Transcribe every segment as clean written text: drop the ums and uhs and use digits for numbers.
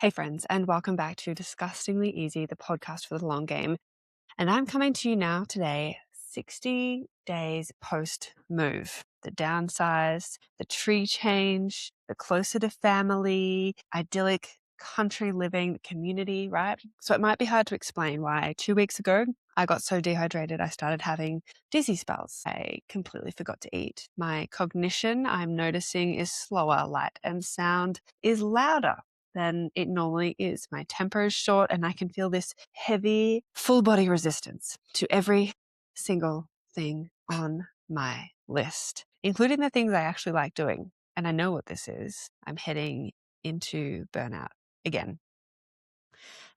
Hey, friends, and welcome back to Disgustingly Easy, the podcast for the long game. And I'm coming to you now today, 60 days post move. The downsize, the tree change, the closer to family, idyllic country living community, right? So it might be hard to explain why 2 weeks ago I got so dehydrated I started having dizzy spells. I completely forgot to eat. My cognition, I'm noticing, is slower. Light and sound is louder than it normally is. My temper is short and I can feel this heavy, full body resistance to every single thing on my list, including the things I actually like doing. And I know what this is. I'm heading into burnout again.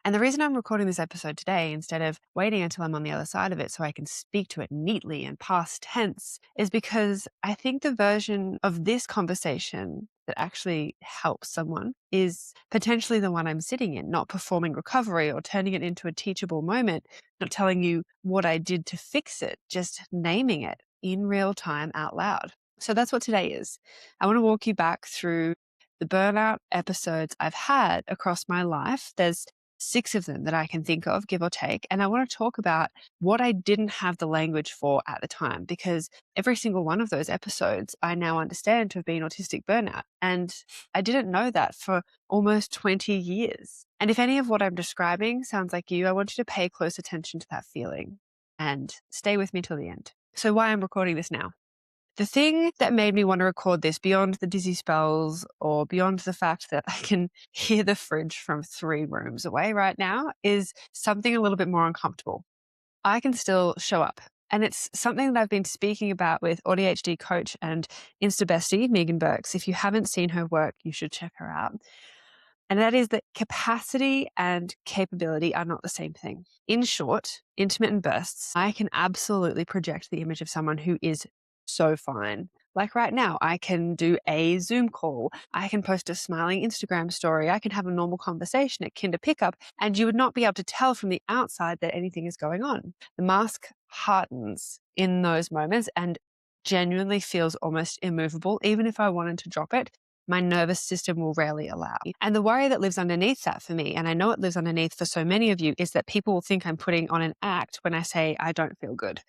And the reason I'm recording this episode today, instead of waiting until I'm on the other side of it so I can speak to it neatly and past tense, is because I think the version of this conversation that actually helps someone is potentially the one I'm sitting in, not performing recovery or turning it into a teachable moment, not telling you what I did to fix it, just naming it in real time out loud. So that's what today is. I want to walk you back through the burnout episodes I've had across my life. There's 6 of them that I can think of, give or take. And I want to talk about what I didn't have the language for at the time, because every single one of those episodes I now understand to have been autistic burnout. And I didn't know that for almost 20 years. And if any of what I'm describing sounds like you, I want you to pay close attention to that feeling and stay with me till the end. So why I'm recording this now. The thing that made me want to record this, beyond the dizzy spells or beyond the fact that I can hear the fridge from 3 rooms away right now, is something a little bit more uncomfortable. I can still show up. And it's something that I've been speaking about with ADHD coach and Insta bestie, Megan Burks. If you haven't seen her work, you should check her out. And that is that capacity and capability are not the same thing. In short, intermittent bursts, I can absolutely project the image of someone who is so fine. Like right now, I can do a Zoom call. I can post a smiling Instagram story. I can have a normal conversation at Kinder Pickup, and you would not be able to tell from the outside that anything is going on. The mask heartens in those moments and genuinely feels almost immovable. Even if I wanted to drop it, my nervous system will rarely allow. And the worry that lives underneath that for me, and I know it lives underneath for so many of you, is that people will think I'm putting on an act when I say I don't feel good,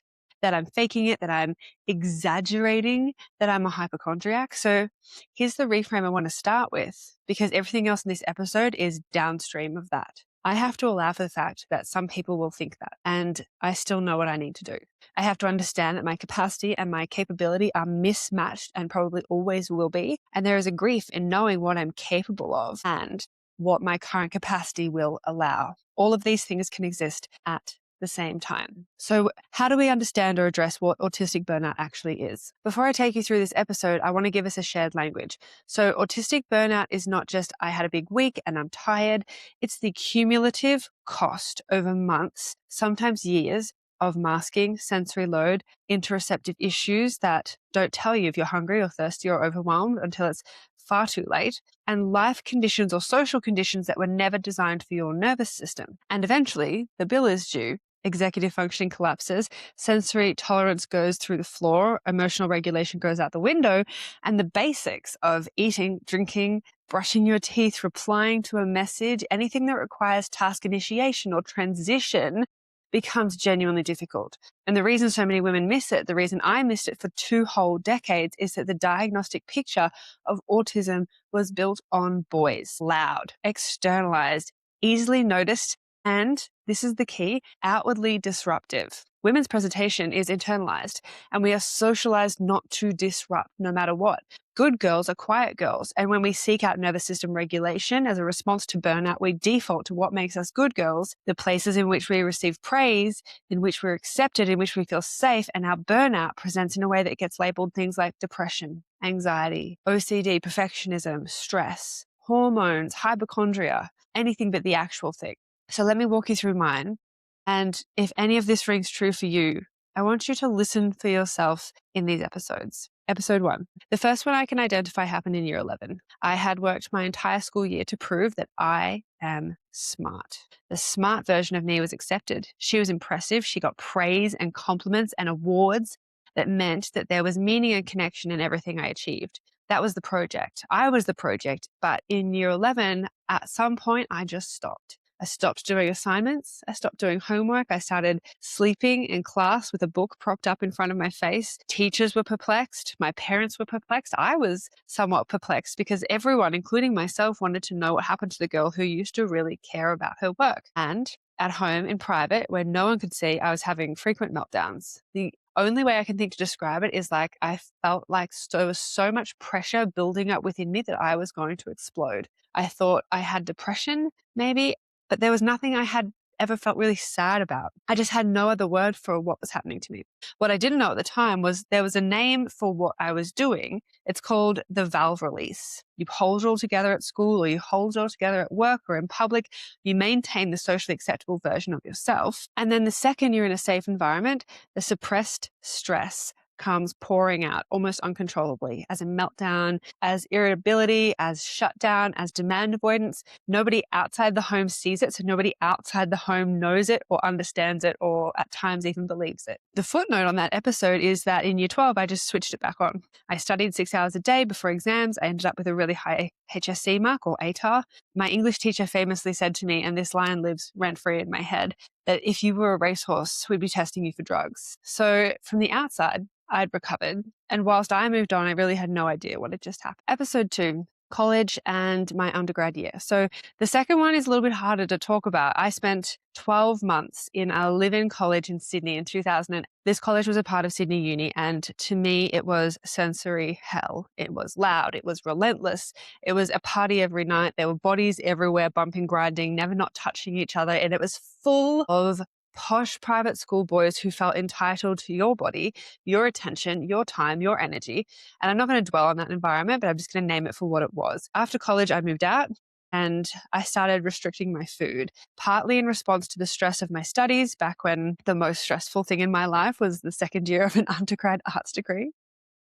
that I'm faking it, that I'm exaggerating, that I'm a hypochondriac. So here's the reframe I want to start with, because everything else in this episode is downstream of that. I have to allow for the fact that some people will think that, and I still know what I need to do. I have to understand that my capacity and my capability are mismatched and probably always will be. And there is a grief in knowing what I'm capable of and what my current capacity will allow. All of these things can exist at the same time. So how do we understand or address what autistic burnout actually is? Before I take you through this episode, I want to give us a shared language. So autistic burnout is not just I had a big week and I'm tired. It's the cumulative cost over months, sometimes years, of masking, sensory load, interoceptive issues that don't tell you if you're hungry or thirsty or overwhelmed until it's far too late, and life conditions or social conditions that were never designed for your nervous system. And eventually, the bill is due. Executive functioning collapses, sensory tolerance goes through the floor, emotional regulation goes out the window, and the basics of eating, drinking, brushing your teeth, replying to a message, anything that requires task initiation or transition becomes genuinely difficult. And the reason so many women miss it, the reason I missed it for 2 whole decades, is that the diagnostic picture of autism was built on boys, loud, externalized, easily noticed, and this is the key, outwardly disruptive. Women's presentation is internalized, and we are socialized not to disrupt no matter what. Good girls are quiet girls, and when we seek out nervous system regulation as a response to burnout, we default to what makes us good girls, the places in which we receive praise, in which we're accepted, in which we feel safe, and our burnout presents in a way that gets labeled things like depression, anxiety, OCD, perfectionism, stress, hormones, hypochondria, anything but the actual thing. So let me walk you through mine. And if any of this rings true for you, I want you to listen for yourself in these episodes. Episode 1. The first one I can identify happened in year 11. I had worked my entire school year to prove that I am smart. The smart version of me was accepted. She was impressive. She got praise and compliments and awards that meant that there was meaning and connection in everything I achieved. That was the project. I was the project. But in year 11, at some point, I just stopped. I stopped doing assignments. I stopped doing homework. I started sleeping in class with a book propped up in front of my face. Teachers were perplexed. My parents were perplexed. I was somewhat perplexed because everyone, including myself, wanted to know what happened to the girl who used to really care about her work. And at home in private, where no one could see, I was having frequent meltdowns. The only way I can think to describe it is like I felt like there was so much pressure building up within me that I was going to explode. I thought I had depression, maybe, but there was nothing I had ever felt really sad about. I just had no other word for what was happening to me. What I didn't know at the time was there was a name for what I was doing. It's called the valve release. You hold it all together at school, or you hold it all together at work or in public. You maintain the socially acceptable version of yourself. And then the second you're in a safe environment, the suppressed stress comes pouring out almost uncontrollably as a meltdown, as irritability, as shutdown, as demand avoidance. Nobody outside the home sees it, so nobody outside the home knows it or understands it or at times even believes it. The footnote on that episode is that in year 12, I just switched it back on. I studied 6 hours a day before exams. I ended up with a really high HSC mark or ATAR. My English teacher famously said to me, and this line lives rent-free in my head, that if you were a racehorse, we'd be testing you for drugs. So from the outside, I'd recovered. And whilst I moved on, I really had no idea what had just happened. Episode 2, college and my undergrad year. So the second one is a little bit harder to talk about. I spent 12 months in a live-in college in Sydney in 2000. This college was a part of Sydney Uni, and to me, it was sensory hell. It was loud. It was relentless. It was a party every night. There were bodies everywhere, bumping, grinding, never not touching each other. And it was full of posh private school boys who felt entitled to your body, your attention, your time, your energy. And I'm not going to dwell on that environment, but I'm just going to name it for what it was. After college, I moved out and I started restricting my food, partly in response to the stress of my studies back when the most stressful thing in my life was the second year of an undergrad arts degree,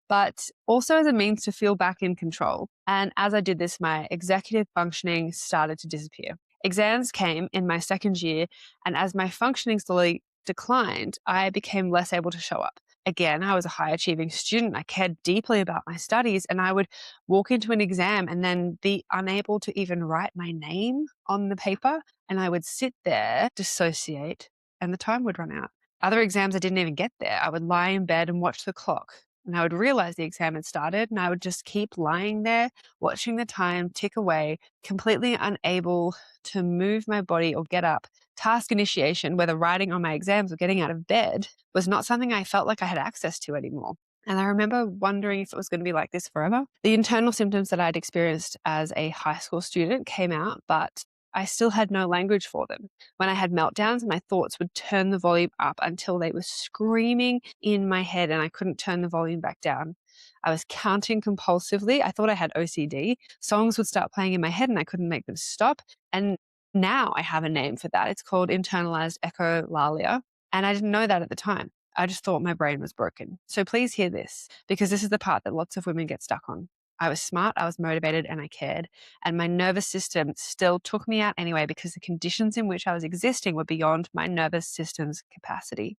but also as a means to feel back in control. And as I did this, my executive functioning started to disappear. Exams came in my second year, and as my functioning slowly declined, I became less able to show up. Again, I was a high achieving student. I cared deeply about my studies, and I would walk into an exam and then be unable to even write my name on the paper. And I would sit there, dissociate, and the time would run out. Other exams, I didn't even get there. I would lie in bed and watch the clock. And I would realize the exam had started, and I would just keep lying there, watching the time tick away, completely unable to move my body or get up. Task initiation, whether writing on my exams or getting out of bed, was not something I felt like I had access to anymore. And I remember wondering if it was going to be like this forever. The internal symptoms that I'd experienced as a high school student came out, but I still had no language for them. When I had meltdowns, my thoughts would turn the volume up until they were screaming in my head and I couldn't turn the volume back down. I was counting compulsively. I thought I had OCD. Songs would start playing in my head and I couldn't make them stop. And now I have a name for that. It's called internalized echolalia. And I didn't know that at the time. I just thought my brain was broken. So please hear this, because this is the part that lots of women get stuck on. I was smart, I was motivated, and I cared. And my nervous system still took me out anyway because the conditions in which I was existing were beyond my nervous system's capacity.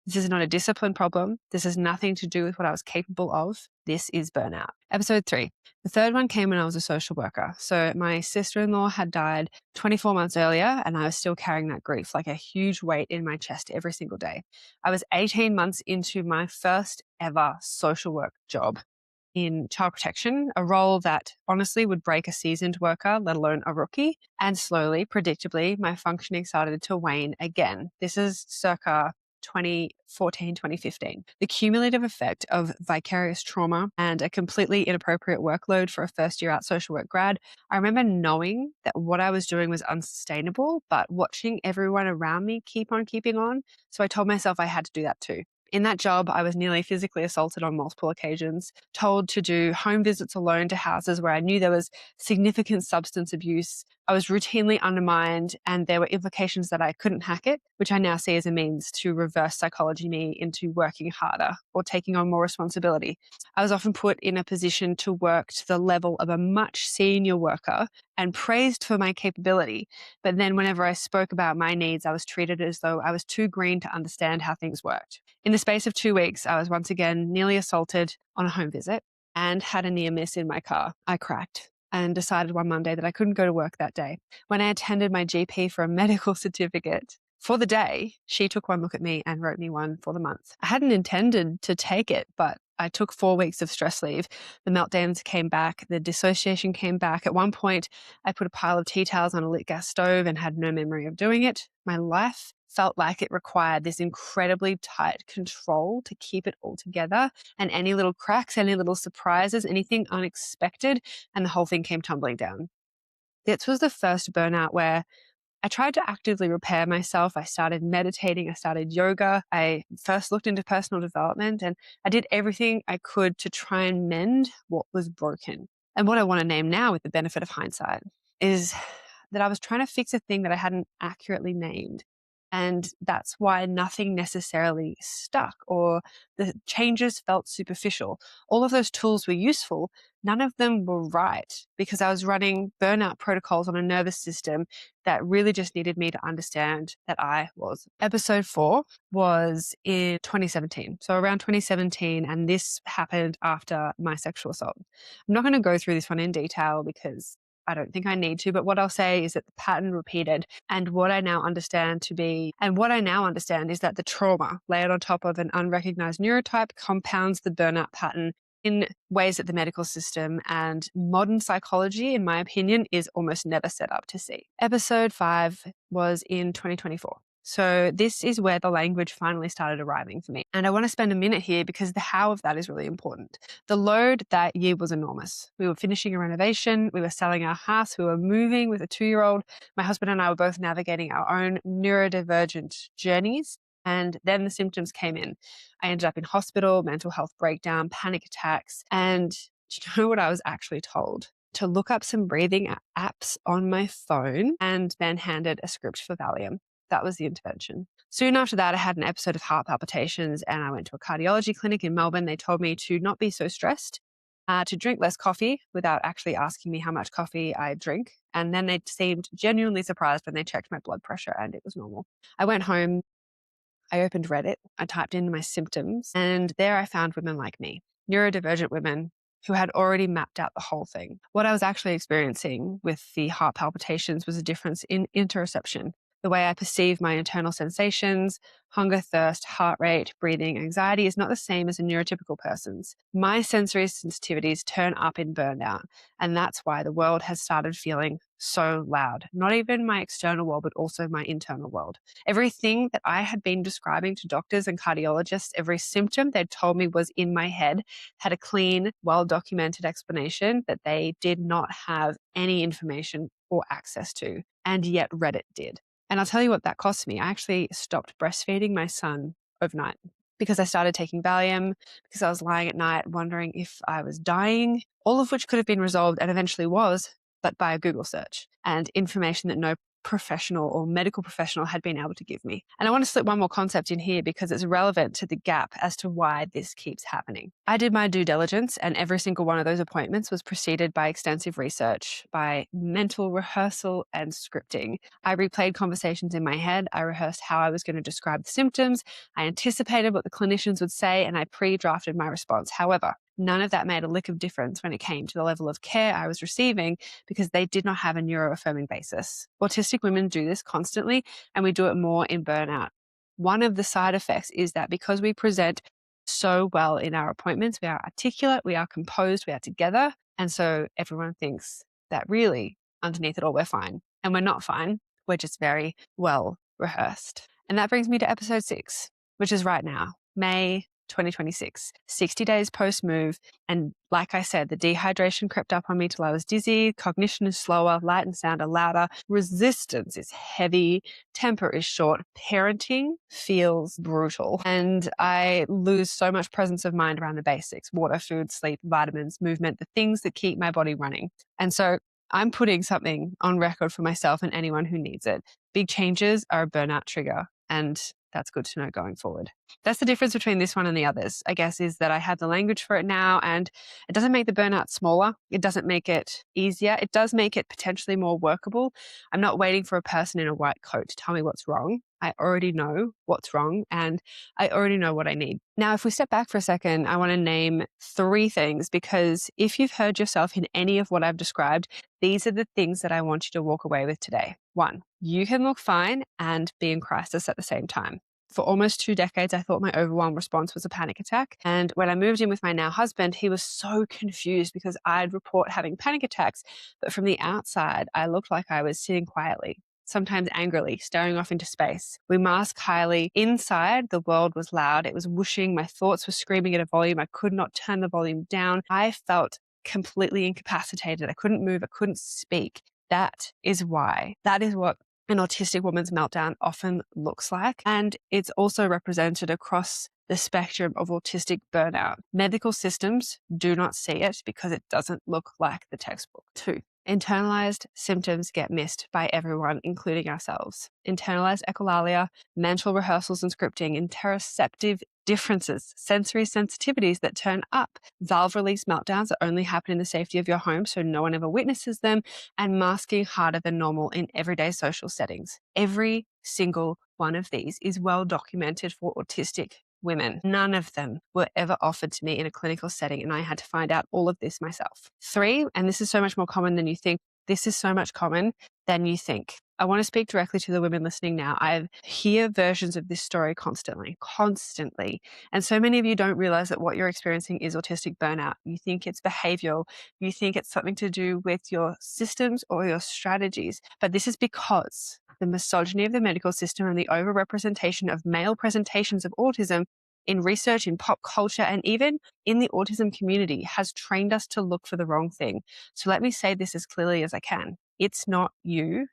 This is not a discipline problem. This has nothing to do with what I was capable of. This is burnout. Episode 3. The third one came when I was a social worker. So my sister-in-law had died 24 months earlier, and I was still carrying that grief like a huge weight in my chest every single day. I was 18 months into my first ever social work job in child protection, a role that honestly would break a seasoned worker, let alone a rookie. And slowly, predictably, my functioning started to wane again. This is circa 2014, 2015. The cumulative effect of vicarious trauma and a completely inappropriate workload for a first year out social work grad. I remember knowing that what I was doing was unsustainable, but watching everyone around me keep on keeping on. So I told myself I had to do that too. In that job, I was nearly physically assaulted on multiple occasions, told to do home visits alone to houses where I knew there was significant substance abuse. I was routinely undermined, and there were implications that I couldn't hack it, which I now see as a means to reverse psychology me into working harder or taking on more responsibility. I was often put in a position to work to the level of a much senior worker and praised for my capability. But then whenever I spoke about my needs, I was treated as though I was too green to understand how things worked. In the space of 2 weeks, I was once again nearly assaulted on a home visit. and had a near miss in my car. I cracked and decided one Monday that I couldn't go to work that day. When I attended my GP for a medical certificate for the day, she took one look at me and wrote me one for the month. I hadn't intended to take it, but I took 4 weeks of stress leave. The meltdowns came back. The dissociation came back. At one point, I put a pile of tea towels on a lit gas stove and had no memory of doing it. My life felt like it required this incredibly tight control to keep it all together, and any little cracks, any little surprises, anything unexpected, and the whole thing came tumbling down. This was the first burnout where I tried to actively repair myself. I started meditating. I started yoga. I first looked into personal development, and I did everything I could to try and mend what was broken. And what I want to name now, with the benefit of hindsight, is that I was trying to fix a thing that I hadn't accurately named. And that's why nothing necessarily stuck, or the changes felt superficial. All of those tools were useful. None of them were right, because I was running burnout protocols on a nervous system that really just needed me to understand that I was. Episode 4 was in 2017. So around 2017, and this happened after my sexual assault. I'm not going to go through this one in detail because I don't think I need to, but what I'll say is that the pattern repeated, and what I now understand is that the trauma layered on top of an unrecognized neurotype compounds the burnout pattern in ways that the medical system and modern psychology, in my opinion, is almost never set up to see. Episode 5 was in 2024. So this is where the language finally started arriving for me. And I want to spend a minute here because the how of that is really important. The load that year was enormous. We were finishing a renovation. We were selling our house. We were moving with a 2-year-old. My husband and I were both navigating our own neurodivergent journeys. And then the symptoms came in. I ended up in hospital, mental health breakdown, panic attacks. And do you know what I was actually told? To look up some breathing apps on my phone, and then handed a script for Valium. That was the intervention. Soon after that, I had an episode of heart palpitations, and I went to a cardiology clinic in Melbourne. They told me to not be so stressed, to drink less coffee without actually asking me how much coffee I drink. And then they seemed genuinely surprised when they checked my blood pressure and it was normal. I went home. I opened Reddit. I typed in my symptoms, and there I found women like me, neurodivergent women who had already mapped out the whole thing. What I was actually experiencing with the heart palpitations was a difference in interoception, the way I perceive my internal sensations. Hunger, thirst, heart rate, breathing, anxiety is not the same as a neurotypical person's. My sensory sensitivities turn up in burnout, and that's why the world has started feeling so loud. Not even my external world, but also my internal world. Everything that I had been describing to doctors and cardiologists, every symptom they'd told me was in my head, had a clean, well-documented explanation that they did not have any information or access to, and yet Reddit did. And I'll tell you what that cost me. I actually stopped breastfeeding my son overnight because I started taking Valium, because I was lying at night wondering if I was dying, all of which could have been resolved and eventually was, but by a Google search and information that no professional or medical professional had been able to give me. And I want to slip one more concept in here because it's relevant to the gap as to why this keeps happening. I did my due diligence, and every single one of those appointments was preceded by extensive research, by mental rehearsal and scripting. I replayed conversations in my head. I rehearsed how I was going to describe the symptoms. I anticipated what the clinicians would say, and I pre-drafted my response. However, none of that made a lick of difference when it came to the level of care I was receiving, because they did not have a neuroaffirming basis. Autistic women do this constantly, and we do it more in burnout. One of the side effects is that because we present so well in our appointments, we are articulate, we are composed, we are together. And so everyone thinks that really underneath it all, we're fine. And we're not fine. We're just very well rehearsed. And that brings me to episode 6, which is right now, May 2026, 60 days post-move. And like I said, the dehydration crept up on me till I was dizzy. Cognition is slower, light and sound are louder. Resistance is heavy. Temper is short. Parenting feels brutal. And I lose so much presence of mind around the basics: water, food, sleep, vitamins, movement, the things that keep my body running. And so I'm putting something on record for myself and anyone who needs it. Big changes are a burnout trigger. And that's good to know going forward. That's the difference between this one and the others, I guess, is that I have the language for it now, and it doesn't make the burnout smaller. It doesn't make it easier. It does make it potentially more workable. I'm not waiting for a person in a white coat to tell me what's wrong. I already know what's wrong, and I already know what I need. Now, if we step back for a second, I want to name 3 things, because if you've heard yourself in any of what I've described, these are the things that I want you to walk away with today. 1, you can look fine and be in crisis at the same time. For almost 2 decades, I thought my overwhelm response was a panic attack. And when I moved in with my now husband, he was so confused because I'd report having panic attacks. But from the outside, I looked like I was sitting quietly, sometimes angrily, staring off into space. We masked highly. Inside, the world was loud. It was whooshing. My thoughts were screaming at a volume. I could not turn the volume down. I felt completely incapacitated. I couldn't move. I couldn't speak. That is why. That is what an autistic woman's meltdown often looks like. And it's also represented across the spectrum of autistic burnout. Medical systems do not see it because it doesn't look like the textbook. 2, internalized symptoms get missed by everyone, including ourselves. Internalized echolalia, mental rehearsals and scripting, interoceptive differences, sensory sensitivities that turn up, valve release meltdowns that only happen in the safety of your home so no one ever witnesses them, and masking harder than normal in everyday social settings. Every single one of these is well documented for autistic women. None of them were ever offered to me in a clinical setting, and I had to find out all of this myself. 3, and this is so much more common than you think. This is so much common than you think. I want to speak directly to the women listening now. I hear versions of this story constantly. And so many of you don't realize that what you're experiencing is autistic burnout. You think it's behavioral. You think it's something to do with your systems or your strategies. But this is because the misogyny of the medical system and the overrepresentation of male presentations of autism in research, in pop culture, and even in the autism community has trained us to look for the wrong thing. So let me say this as clearly as I can. It's not you.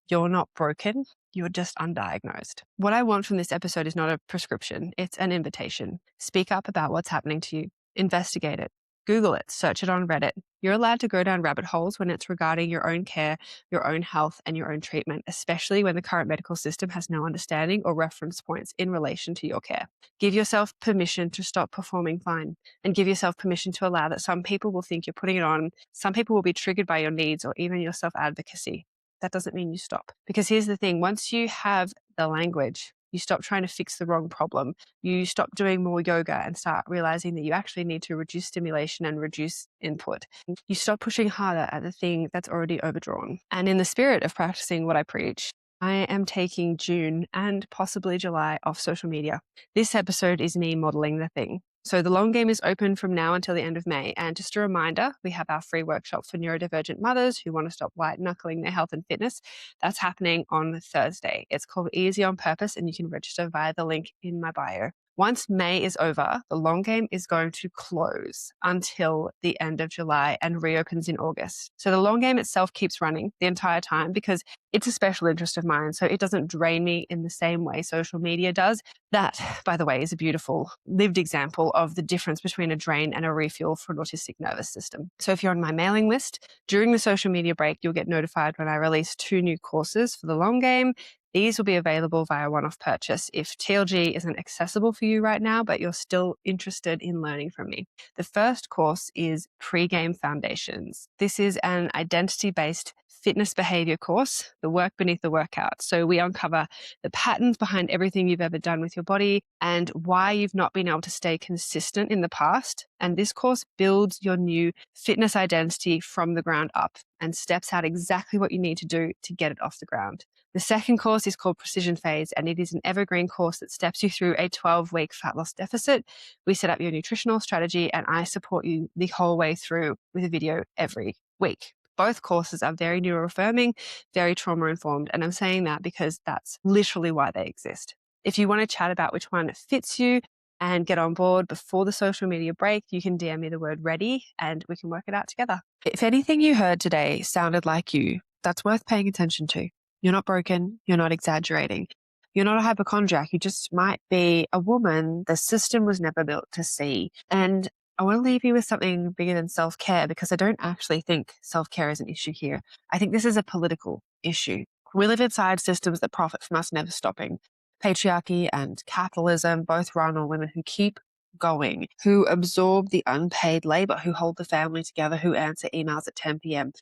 You're not broken. You're just undiagnosed. What I want from this episode is not a prescription. It's an invitation. Speak up about what's happening to you. Investigate it. Google it. Search it on Reddit. You're allowed to go down rabbit holes when it's regarding your own care, your own health, and your own treatment, especially when the current medical system has no understanding or reference points in relation to your care. Give yourself permission to stop performing fine, and give yourself permission to allow that some people will think you're putting it on. Some people will be triggered by your needs or even your self-advocacy. That doesn't mean you stop. Because here's the thing, once you have the language, you stop trying to fix the wrong problem. You stop doing more yoga and start realizing that you actually need to reduce stimulation and reduce input. You stop pushing harder at the thing that's already overdrawn. And in the spirit of practicing what I preach, I am taking June and possibly July off social media. This episode is me modeling the thing. So the long game is open from now until the end of May. And just a reminder, we have our free workshop for neurodivergent mothers who want to stop white knuckling their health and fitness. That's happening on Thursday. It's called Easy on Purpose, and you can register via the link in my bio. Once May is over, the long game is going to close until the end of July and reopens in August. So the long game itself keeps running the entire time because it's a special interest of mine. So it doesn't drain me in the same way social media does. That, by the way, is a beautiful lived example of the difference between a drain and a refuel for an autistic nervous system. So if you're on my mailing list, during the social media break, you'll get notified when I release 2 new courses for the long game. These will be available via one-off purchase if TLG isn't accessible for you right now, but you're still interested in learning from me. The first course is Pre-Game Foundations. This is an identity-based fitness behavior course, the work beneath the workout. So we uncover the patterns behind everything you've ever done with your body and why you've not been able to stay consistent in the past. And this course builds your new fitness identity from the ground up and steps out exactly what you need to do to get it off the ground. The second course is called Precision Phase, and it is an evergreen course that steps you through a 12-week fat loss deficit. We set up your nutritional strategy, and I support you the whole way through with a video every week. Both courses are very neuroaffirming, very trauma-informed, and I'm saying that because that's literally why they exist. If you want to chat about which one fits you and get on board before the social media break, you can DM me the word ready and we can work it out together. If anything you heard today sounded like you, that's worth paying attention to. You're not broken. You're not exaggerating. You're not a hypochondriac. You just might be a woman the system was never built to see. And I want to leave you with something bigger than self-care because I don't actually think self-care is an issue here. I think this is a political issue. We live inside systems that profit from us never stopping. Patriarchy and capitalism both run on women who keep going, who absorb the unpaid labor, who hold the family together, who answer emails at 10 p.m.,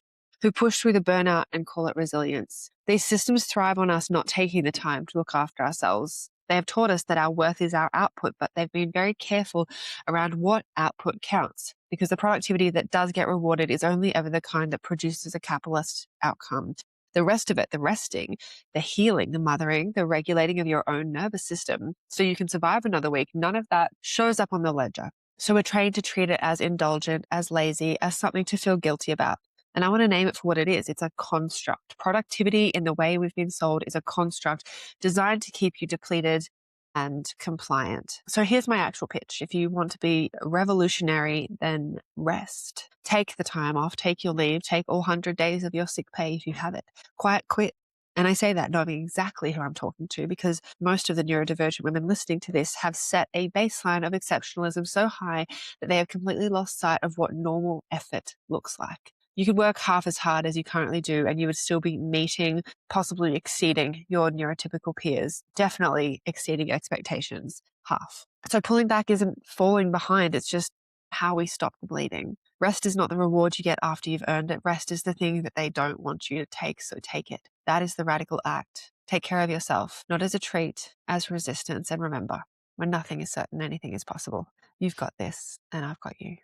who push through the burnout and call it resilience. These systems thrive on us not taking the time to look after ourselves. They have taught us that our worth is our output, but they've been very careful around what output counts, because the productivity that does get rewarded is only ever the kind that produces a capitalist outcome. The rest of it, the resting, the healing, the mothering, the regulating of your own nervous system so you can survive another week, none of that shows up on the ledger. So we're trained to treat it as indulgent, as lazy, as something to feel guilty about. And I want to name it for what it is. It's a construct. Productivity in the way we've been sold is a construct designed to keep you depleted and compliant. So here's my actual pitch. If you want to be revolutionary, then rest. Take the time off, take your leave, take all 100 days of your sick pay if you have it. Quiet quit. And I say that knowing exactly who I'm talking to, because most of the neurodivergent women listening to this have set a baseline of exceptionalism so high that they have completely lost sight of what normal effort looks like. You could work half as hard as you currently do, and you would still be meeting, possibly exceeding your neurotypical peers, definitely exceeding expectations half. So pulling back isn't falling behind. It's just how we stop the bleeding. Rest is not the reward you get after you've earned it. Rest is the thing that they don't want you to take, so take it. That is the radical act. Take care of yourself, not as a treat, as resistance. And remember, when nothing is certain, anything is possible. You've got this, and I've got you.